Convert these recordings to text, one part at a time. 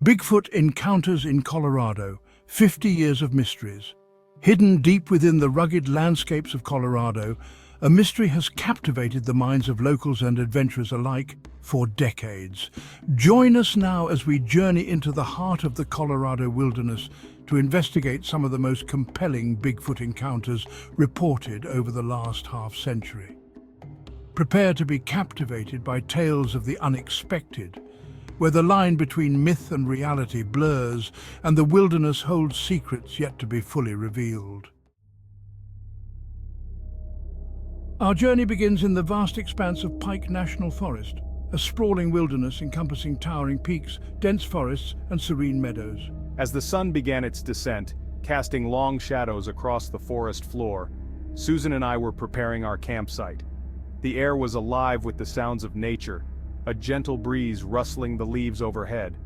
Bigfoot Encounters in Colorado, 50 Years of Mysteries. Hidden deep within the rugged landscapes of Colorado, a mystery has captivated the minds of locals and adventurers alike for decades. Join us now as we journey into the heart of the Colorado wilderness to investigate some of the most compelling Bigfoot encounters reported over the last half-century. Prepare to be captivated by tales of the unexpected, where the line between myth and reality blurs and the wilderness holds secrets yet to be fully revealed. Our journey begins in the vast expanse of Pike National Forest, a sprawling wilderness encompassing towering peaks, dense forests, and serene meadows. As the sun began its descent, casting long shadows across the forest floor, Susan and I were preparing our campsite. The air was alive with the sounds of nature, a gentle breeze rustling the leaves overhead,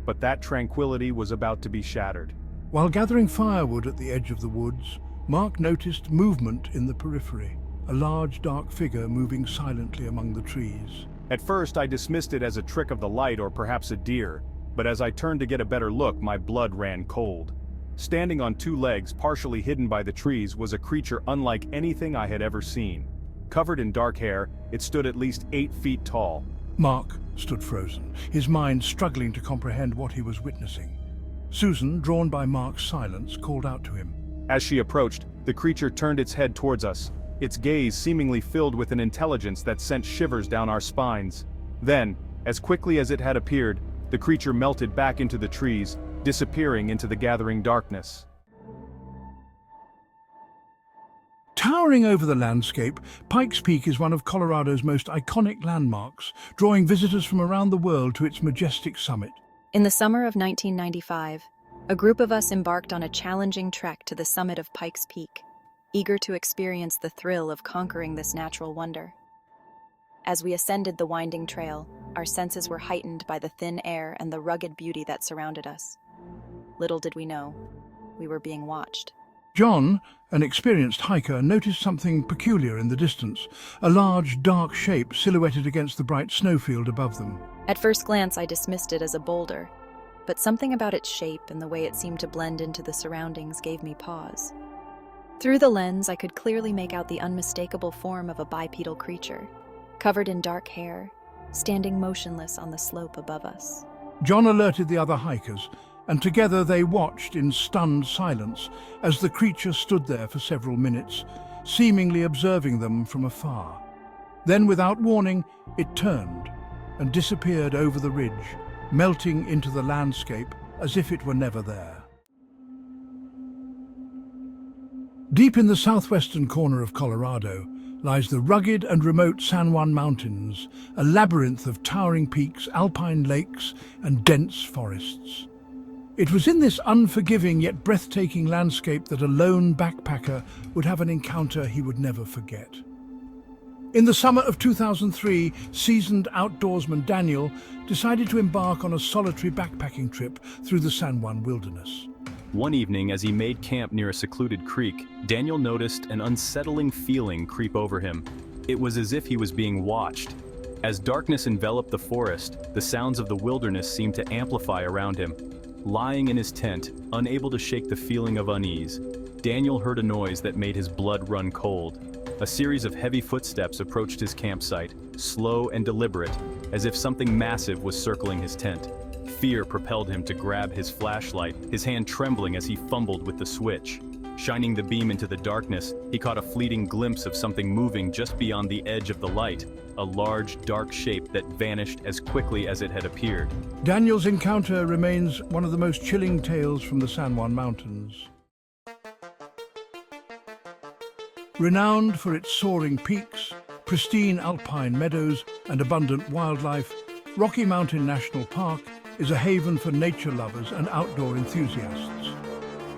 but that tranquility was about to be shattered. While gathering firewood at the edge of the woods, Mark noticed movement in the periphery, a large dark figure moving silently among the trees. At first I dismissed it as a trick of the light or perhaps a deer, but as I turned to get a better look, my blood ran cold. Standing on two legs, partially hidden by the trees, was a creature unlike anything I had ever seen. Covered in dark hair, it stood at least 8 feet tall. Mark stood frozen, his mind struggling to comprehend what he was witnessing. Susan, drawn by Mark's silence, called out to him. As she approached, the creature turned its head towards us, its gaze seemingly filled with an intelligence that sent shivers down our spines. Then, as quickly as it had appeared, the creature melted back into the trees, disappearing into the gathering darkness. Towering over the landscape, Pikes Peak is one of Colorado's most iconic landmarks, drawing visitors from around the world to its majestic summit. In the summer of 1995, a group of us embarked on a challenging trek to the summit of Pikes Peak, eager to experience the thrill of conquering this natural wonder. As we ascended the winding trail, our senses were heightened by the thin air and the rugged beauty that surrounded us. Little did we know, we were being watched. John, an experienced hiker, noticed something peculiar in the distance, a large, dark shape silhouetted against the bright snowfield above them. At first glance, I dismissed it as a boulder, but something about its shape and the way it seemed to blend into the surroundings gave me pause. Through the lens, I could clearly make out the unmistakable form of a bipedal creature, covered in dark hair, standing motionless on the slope above us. John alerted the other hikers, and together they watched in stunned silence as the creature stood there for several minutes, seemingly observing them from afar. Then, without warning, it turned and disappeared over the ridge, melting into the landscape as if it were never there. Deep in the southwestern corner of Colorado lies the rugged and remote San Juan Mountains, a labyrinth of towering peaks, alpine lakes, and dense forests. It was in this unforgiving yet breathtaking landscape that a lone backpacker would have an encounter he would never forget. In the summer of 2003, seasoned outdoorsman Daniel decided to embark on a solitary backpacking trip through the San Juan wilderness. One evening, as he made camp near a secluded creek, Daniel noticed an unsettling feeling creep over him. It was as if he was being watched. As darkness enveloped the forest, the sounds of the wilderness seemed to amplify around him. Lying in his tent, unable to shake the feeling of unease, Daniel heard a noise that made his blood run cold. A series of heavy footsteps approached his campsite, slow and deliberate, as if something massive was circling his tent. Fear propelled him to grab his flashlight, his hand trembling as he fumbled with the switch. Shining the beam into the darkness, he caught a fleeting glimpse of something moving just beyond the edge of the light, a large, dark shape that vanished as quickly as it had appeared. Daniel's encounter remains one of the most chilling tales from the San Juan Mountains. Renowned for its soaring peaks, pristine alpine meadows, and abundant wildlife, Rocky Mountain National Park is a haven for nature lovers and outdoor enthusiasts.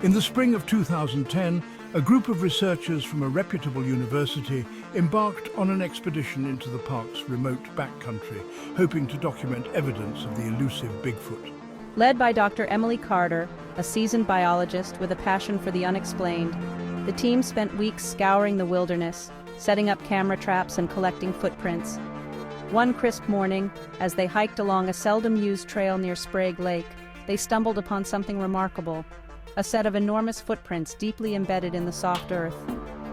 In the spring of 2010, a group of researchers from a reputable university embarked on an expedition into the park's remote backcountry, hoping to document evidence of the elusive Bigfoot. Led by Dr. Emily Carter, a seasoned biologist with a passion for the unexplained, the team spent weeks scouring the wilderness, setting up camera traps and collecting footprints. One crisp morning, as they hiked along a seldom-used trail near Sprague Lake, they stumbled upon something remarkable, a set of enormous footprints deeply embedded in the soft earth.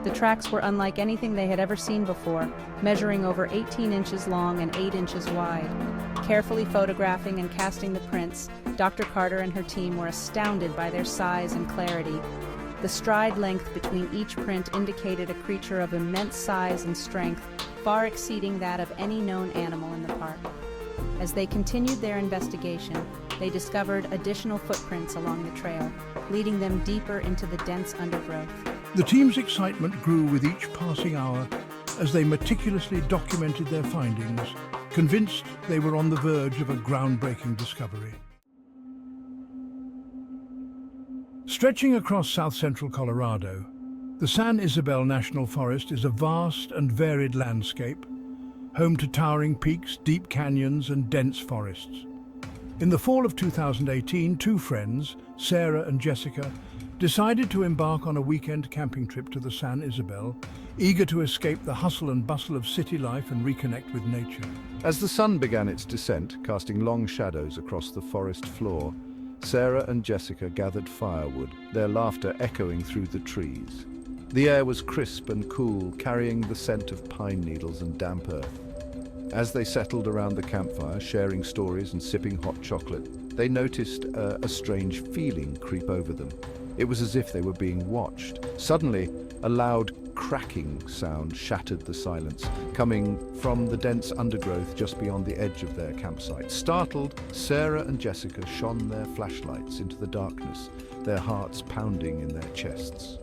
The tracks were unlike anything they had ever seen before, measuring over 18 inches long and 8 inches wide. Carefully photographing and casting the prints, Dr. Carter and her team were astounded by their size and clarity. The stride length between each print indicated a creature of immense size and strength, far exceeding that of any known animal in the park. As they continued their investigation, they discovered additional footprints along the trail, leading them deeper into the dense undergrowth. The team's excitement grew with each passing hour as they meticulously documented their findings, convinced they were on the verge of a groundbreaking discovery. Stretching across south-central Colorado, the San Isabel National Forest is a vast and varied landscape, home to towering peaks, deep canyons, and dense forests. In the fall of 2018, two friends, Sarah and Jessica, decided to embark on a weekend camping trip to the San Isabel, eager to escape the hustle and bustle of city life and reconnect with nature. As the sun began its descent, casting long shadows across the forest floor, Sarah and Jessica gathered firewood, their laughter echoing through the trees. The air was crisp and cool, carrying the scent of pine needles and damp earth. As they settled around the campfire, sharing stories and sipping hot chocolate, they noticed a strange feeling creep over them. It was as if they were being watched. Suddenly, a loud cracking sound shattered the silence, coming from the dense undergrowth just beyond the edge of their campsite. Startled, Sarah and Jessica shone their flashlights into the darkness, their hearts pounding in their chests.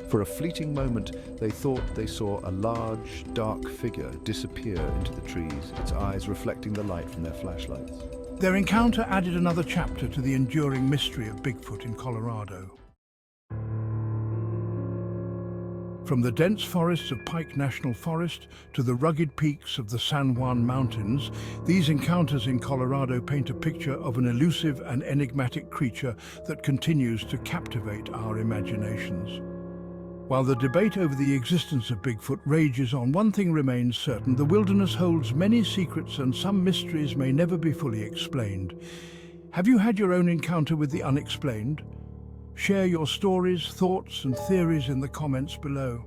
For a fleeting moment, they thought they saw a large, dark figure disappear into the trees, its eyes reflecting the light from their flashlights. Their encounter added another chapter to the enduring mystery of Bigfoot in Colorado. From the dense forests of Pike National Forest to the rugged peaks of the San Juan Mountains, these encounters in Colorado paint a picture of an elusive and enigmatic creature that continues to captivate our imaginations. While the debate over the existence of Bigfoot rages on, one thing remains certain: the wilderness holds many secrets and some mysteries may never be fully explained. Have you had your own encounter with the unexplained? Share your stories, thoughts, and theories in the comments below.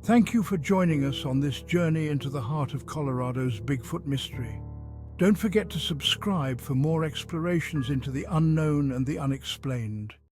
Thank you for joining us on this journey into the heart of Colorado's Bigfoot mystery. Don't forget to subscribe for more explorations into the unknown and the unexplained.